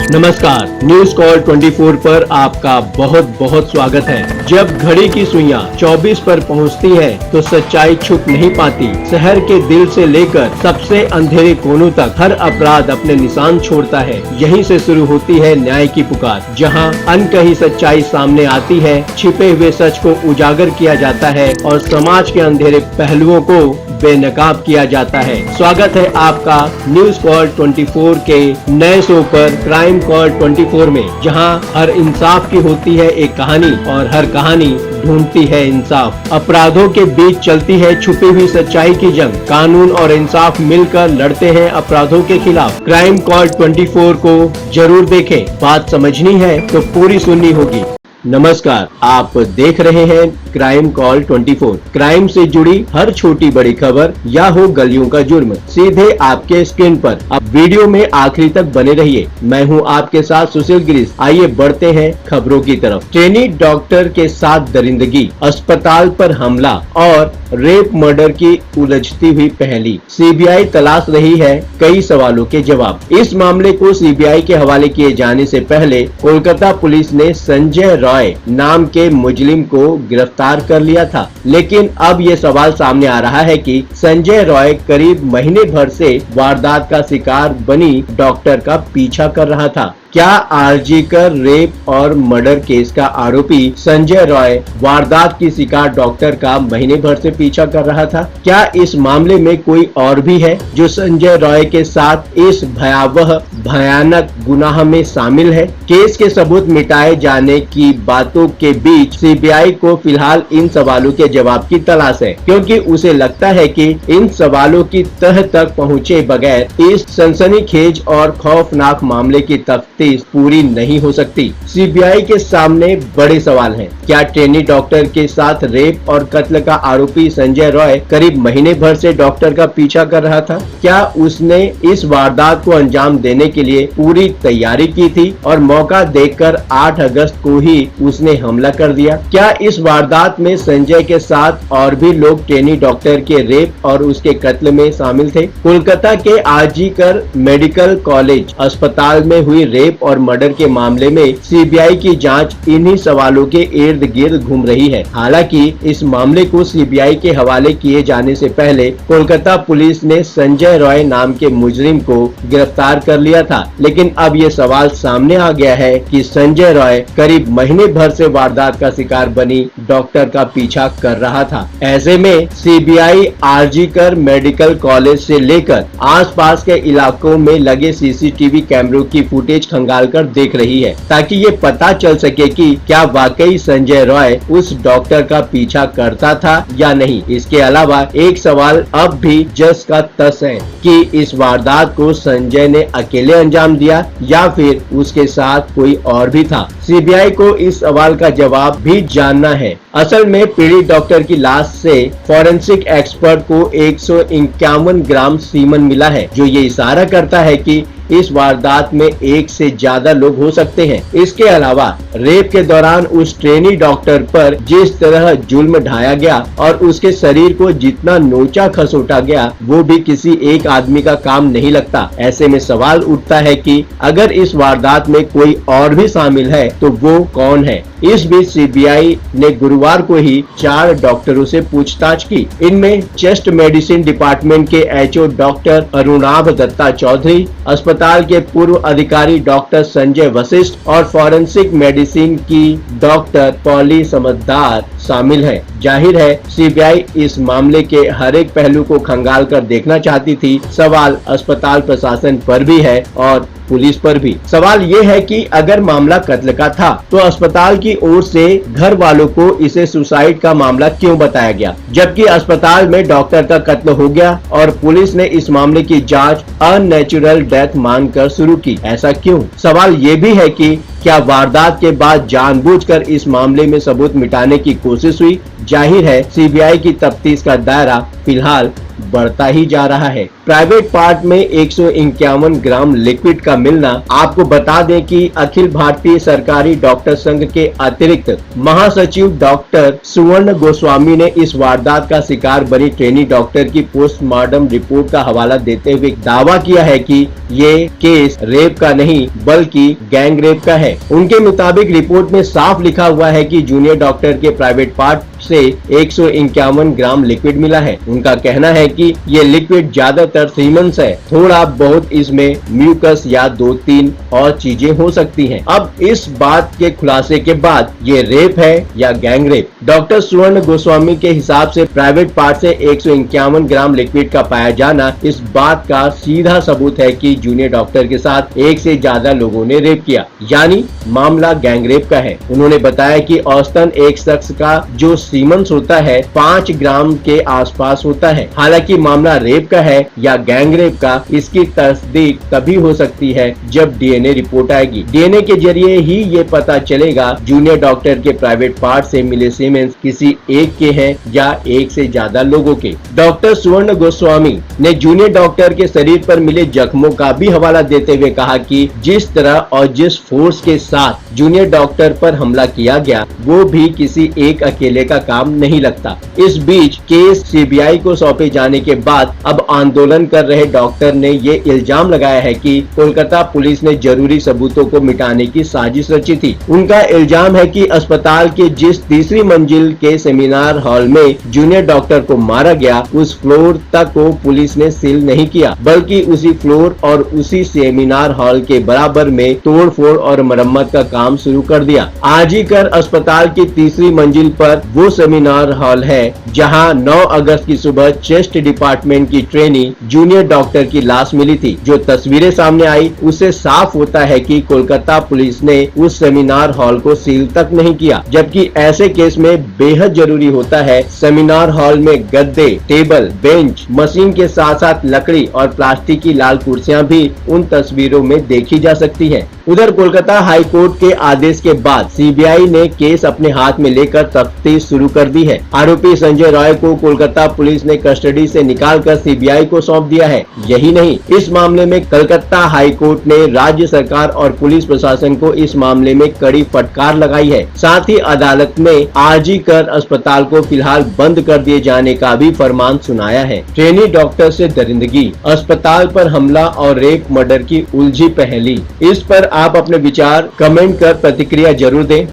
नमस्कार, news call 24 पर आपका बहुत बहुत स्वागत है। जब घड़ी की सुइयां 24 पर पहुंचती है तो सच्चाई छुप नहीं पाती। शहर के दिल से लेकर सबसे अंधेरे कोनों तक हर अपराध अपने निशान छोड़ता है। यहीं से शुरू होती है न्याय की पुकार, जहां अनकही सच्चाई सामने आती है, छिपे हुए सच को उजागर किया जाता है और समाज के अंधेरे पहलुओं को बेनकाब किया जाता है। स्वागत है आपका न्यूज कॉल 24 के नए शो पर क्राइम कॉल 24 में, जहां हर इंसाफ की होती है एक कहानी और हर कहानी ढूंढती है इंसाफ। अपराधों के बीच चलती है छुपी हुई सच्चाई की जंग। कानून और इंसाफ मिलकर लड़ते हैं अपराधों के खिलाफ। क्राइम कॉल 24 को जरूर देखें। बात समझनी है तो पूरी सुननी होगी। नमस्कार, आप देख रहे हैं क्राइम कॉल 24। क्राइम से जुड़ी हर छोटी बड़ी खबर या हो गलियों का जुर्म सीधे आपके स्क्रीन पर। अब वीडियो में आखिरी तक बने रहिए। मैं हूं आपके साथ सुशील गिरीश। आइए बढ़ते हैं खबरों की तरफ। ट्रेनी डॉक्टर के साथ दरिंदगी, अस्पताल पर हमला और रेप मर्डर की उलझती हुई पहेली। सीबीआई तलाश रही है कई सवालों के जवाब। इस मामले को सीबीआई के हवाले किए जाने से पहले कोलकाता पुलिस ने संजय रॉय नाम के मुजरिम को गिरफ्तार कर लिया था, लेकिन अब ये सवाल सामने आ रहा है कि संजय रॉय करीब महीने भर से वारदात का शिकार बनी डॉक्टर का पीछा कर रहा था। क्या आरजीकर रेप और मर्डर केस का आरोपी संजय रॉय वारदात की शिकार डॉक्टर का महीने भर से पीछा कर रहा था? क्या इस मामले में कोई और भी है जो संजय रॉय के साथ इस भयावह भयानक गुनाह में शामिल है? केस के सबूत मिटाए जाने की बातों के बीच सीबीआई को फिलहाल इन सवालों के जवाब की तलाश है, क्योंकि उसे लगता है कि इन सवालों की तह तक पहुँचे बगैर इस सनसनीखेज और खौफनाक मामले की तफ्तीश पूरी नहीं हो सकती। सीबीआई के सामने बड़े सवाल हैं। क्या ट्रेनी डॉक्टर के साथ रेप और कत्ल का आरोपी संजय रॉय करीब महीने भर से डॉक्टर का पीछा कर रहा था? क्या उसने इस वारदात को अंजाम देने के लिए पूरी तैयारी की थी और मौका देखकर 8 अगस्त को ही उसने हमला कर दिया? क्या इस वारदात में संजय के साथ और भी लोग ट्रेनी डॉक्टर के रेप और उसके कत्ल में शामिल थे? कोलकाता के आरजीकर मेडिकल कॉलेज अस्पताल में हुई रेप और मर्डर के मामले में सीबीआई की जांच इन्हीं सवालों के इर्द गिर्द घूम रही है। हालांकि इस मामले को सीबीआई के हवाले किए जाने से पहले कोलकाता पुलिस ने संजय रॉय नाम के मुजरिम को गिरफ्तार कर लिया था, लेकिन अब ये सवाल सामने आ गया है कि संजय रॉय करीब महीने भर से वारदात का शिकार बनी डॉक्टर का पीछा कर रहा था। ऐसे में सीबीआई आरजीकर मेडिकल कॉलेज से लेकर आसपास के इलाकों में लगे सीसीटीवी कैमरों की फुटेज खंगाल कर देख रही है, ताकि ये पता चल सके कि क्या वाकई संजय रॉय उस डॉक्टर का पीछा करता था या नहीं। इसके अलावा एक सवाल अब भी जस का तस है कि इस वारदात को संजय ने अकेले अंजाम दिया या फिर उसके साथ कोई और भी था। सीबीआई को इस सवाल का जवाब भी जानना है। असल में पीड़ित डॉक्टर की लाश से फॉरेंसिक एक्सपर्ट को 151 ग्राम सीमन मिला है, जो ये इशारा करता है कि इस वारदात में एक से ज्यादा लोग हो सकते हैं। इसके अलावा रेप के दौरान उस ट्रेनी डॉक्टर पर जिस तरह जुल्म ढाया गया और उसके शरीर को जितना नोचा खसोटा गया, वो भी किसी एक आदमी का काम नहीं लगता। ऐसे में सवाल उठता है कि अगर इस वारदात में कोई और भी शामिल है तो वो कौन है? इस बीच सीबीआई ने गुरुवार को ही 4 डॉक्टरों से पूछताछ की। इनमें चेस्ट मेडिसिन डिपार्टमेंट के एचओ डॉक्टर अरुणाभ दत्ता चौधरी, अस्पताल के पूर्व अधिकारी डॉक्टर संजय वशिष्ठ और फॉरेंसिक मेडिसिन की डॉक्टर पॉली समझदार शामिल है। जाहिर है सीबीआई इस मामले के हर एक पहलू को खंगाल कर देखना चाहती थी। सवाल अस्पताल प्रशासन पर भी है और पुलिस पर भी। सवाल ये है कि अगर मामला कत्ल का था तो अस्पताल की ओर से घर वालों को इसे सुसाइड का मामला क्यों बताया गया, जबकि अस्पताल में डॉक्टर का कत्ल हो गया और पुलिस ने इस मामले की जांच अननेचुरल डेथ मानकर शुरू की? ऐसा क्यों? सवाल ये भी है कि क्या वारदात के बाद जानबूझकर इस मामले में सबूत मिटाने की कोशिश हुई? जाहिर है सीबीआई की तफ्तीश का दायरा फिलहाल बढ़ता ही जा रहा है। प्राइवेट पार्ट में 151 ग्राम लिक्विड का मिलना। आपको बता दें कि अखिल भारतीय सरकारी डॉक्टर संघ के अतिरिक्त महासचिव डॉक्टर सुवर्ण गोस्वामी ने इस वारदात का शिकार बनी ट्रेनी डॉक्टर की पोस्टमार्टम रिपोर्ट का हवाला देते हुए दावा किया है कि ये केस रेप का नहीं बल्कि गैंग रेप का है। उनके मुताबिक रिपोर्ट में साफ लिखा हुआ है कि जूनियर डॉक्टर के प्राइवेट पार्ट से 151 ग्राम लिक्विड मिला है। उनका कहना है कि ये लिक्विड ज्यादातर सीमेंस है, थोड़ा बहुत इसमें म्यूकस या 2-3 और चीजें हो सकती हैं। अब इस बात के खुलासे के बाद ये रेप है या गैंग रेप? डॉक्टर सुवर्ण गोस्वामी के हिसाब से प्राइवेट पार्ट से 151 ग्राम लिक्विड का पाया जाना इस बात का सीधा सबूत है कि जूनियर डॉक्टर के साथ एक से ज्यादा लोगों ने रेप किया, यानी मामला गैंग रेप का है। उन्होंने बताया कि औसतन एक शख्स का जो सीमेंस होता है 5 ग्राम के आसपास होता है। हालांकि मामला रेप का है या गैंग रेप का, इसकी तस्दीक तभी हो सकती है जब डीएनए रिपोर्ट आएगी। डीएनए के जरिए ही ये पता चलेगा जूनियर डॉक्टर के प्राइवेट पार्ट से मिले सीमेंस किसी एक के हैं या एक से ज्यादा लोगों के। डॉक्टर सुवर्ण गोस्वामी ने जूनियर डॉक्टर के शरीर पर मिले जख्मों का भी हवाला देते हुए कहा कि जिस तरह और जिस फोर्स के साथ जूनियर डॉक्टर पर हमला किया गया वो भी किसी एक अकेले का काम नहीं लगता। इस बीच केस सीबीआई को सौंपे जाने के बाद अब आंदोलन कर रहे डॉक्टर ने ये इल्जाम लगाया है कि कोलकाता पुलिस ने जरूरी सबूतों को मिटाने की साजिश रची थी। उनका इल्जाम है कि अस्पताल के जिस तीसरी मंजिल के सेमिनार हॉल में जूनियर डॉक्टर को मारा गया उस फ्लोर तक को पुलिस ने सील नहीं किया, बल्कि उसी फ्लोर और उसी सेमिनार हॉल के बराबर में तोड़फोड़ और मरम्मत का काम शुरू कर दिया। आजीकर अस्पताल की तीसरी मंजिल पर वो सेमिनार हॉल है जहां 9 अगस्त की सुबह चेस्ट डिपार्टमेंट की ट्रेनी जूनियर डॉक्टर की लाश मिली थी। जो तस्वीरें सामने आई उससे साफ होता है कि कोलकाता पुलिस ने उस सेमिनार हॉल को सील तक नहीं किया, जबकि ऐसे केस में बेहद जरूरी होता है सेमिनार हॉल में गद्दे, टेबल, बेंच, मशीन के साथ साथ लकड़ी और प्लास्टिक की लाल कुर्सियां भी उन तस्वीरों में देखी जा सकती है। उधर कोलकाता हाई कोर्ट के आदेश के बाद सीबीआई ने केस अपने हाथ में लेकर तफ्तीश शुरू कर दी है। आरोपी संजय रॉय को कोलकाता पुलिस ने कस्टडी से निकालकर सीबीआई को सौंप दिया है। यही नहीं, इस मामले में कलकत्ता हाई कोर्ट ने राज्य सरकार और पुलिस प्रशासन को इस मामले में कड़ी फटकार लगाई है। साथ ही अदालत में आजीकर अस्पताल को फिलहाल बंद कर दिए जाने का भी फरमान सुनाया है। ट्रेनी डॉक्टर से दरिंदगी, अस्पताल पर हमला और रेप मर्डर की उलझी पहेली। इस पर आप अपने विचार कमेंट कर प्रतिक्रिया जरूर दें।